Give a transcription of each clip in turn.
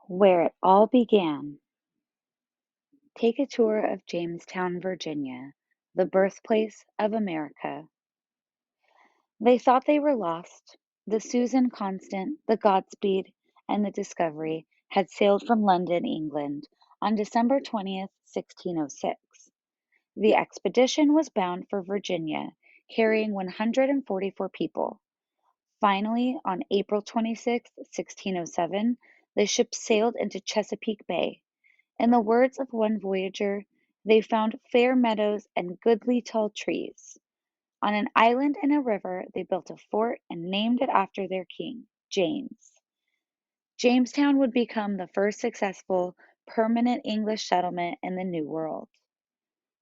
Where it all began. Take a tour of Jamestown, Virginia, the birthplace of America. They thought they were lost. The Susan Constant, the Godspeed, and the Discovery had sailed from London, England, on December 20th, 1606. The expedition was bound for Virginia, carrying 144 people. Finally, on April 26, 1607, the ship sailed into Chesapeake Bay. In the words of one voyager, they found fair meadows and goodly tall trees. On an island in a river, they built a fort and named it after their king, James. Jamestown would become the first successful, permanent English settlement in the New World.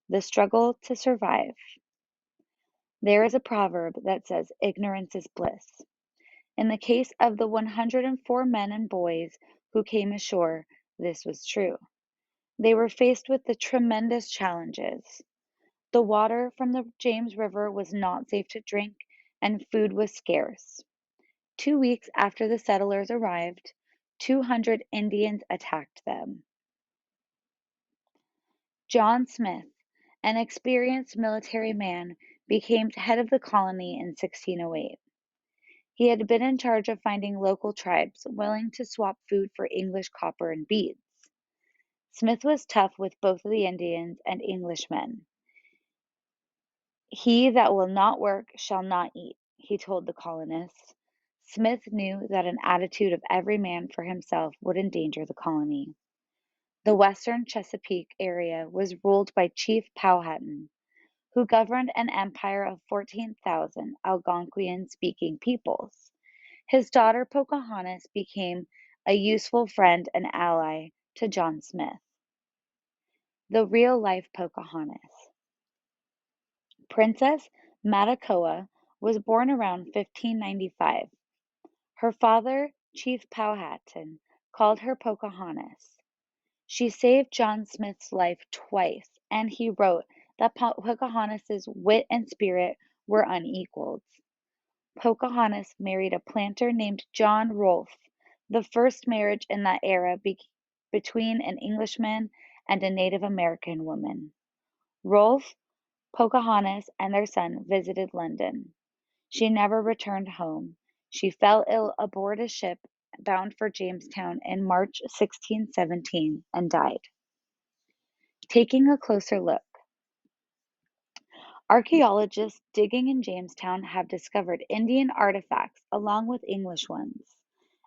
The struggle to survive. There is a proverb that says, ignorance is bliss. In the case of the 104 men and boys who came ashore, this was true. They were faced with the tremendous challenges. The water from the James River was not safe to drink, and food was scarce. 2 weeks after the settlers arrived, 200 Indians attacked them. John Smith, an experienced military man, became head of the colony in 1608. He had been in charge of finding local tribes willing to swap food for English copper and beads. Smith was tough with both the Indians and Englishmen. "He that will not work shall not eat," he told the colonists. Smith knew that an attitude of every man for himself would endanger the colony. The western Chesapeake area was ruled by Chief Powhatan, who governed an empire of 14,000 Algonquian-speaking peoples. His daughter Pocahontas became a useful friend and ally to John Smith. The real-life Pocahontas. Princess Matacoa was born around 1595. Her father, Chief Powhatan, called her Pocahontas. She saved John Smith's life twice, and he wrote that Pocahontas's wit and spirit were unequaled. Pocahontas married a planter named John Rolfe, the first marriage in that era between an Englishman and a Native American woman. Rolfe, Pocahontas, and their son visited London. She never returned home. She fell ill aboard a ship bound for Jamestown in March 1617 and died. Taking a closer look. Archaeologists digging in Jamestown have discovered Indian artifacts along with English ones,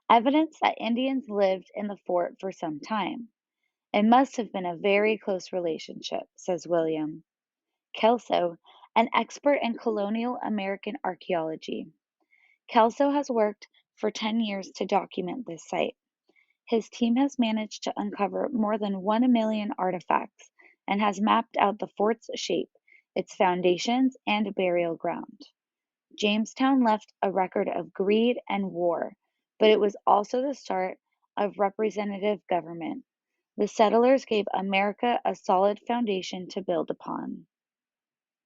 evidence that Indians lived in the fort for some time. It must have been a very close relationship, says William Kelso, an expert in colonial American archaeology. Kelso has worked for 10 years to document this site. His team has managed to uncover more than 1 million artifacts and has mapped out the fort's shape, its foundations, and burial ground. Jamestown left a record of greed and war, but it was also the start of representative government. The settlers gave America a solid foundation to build upon.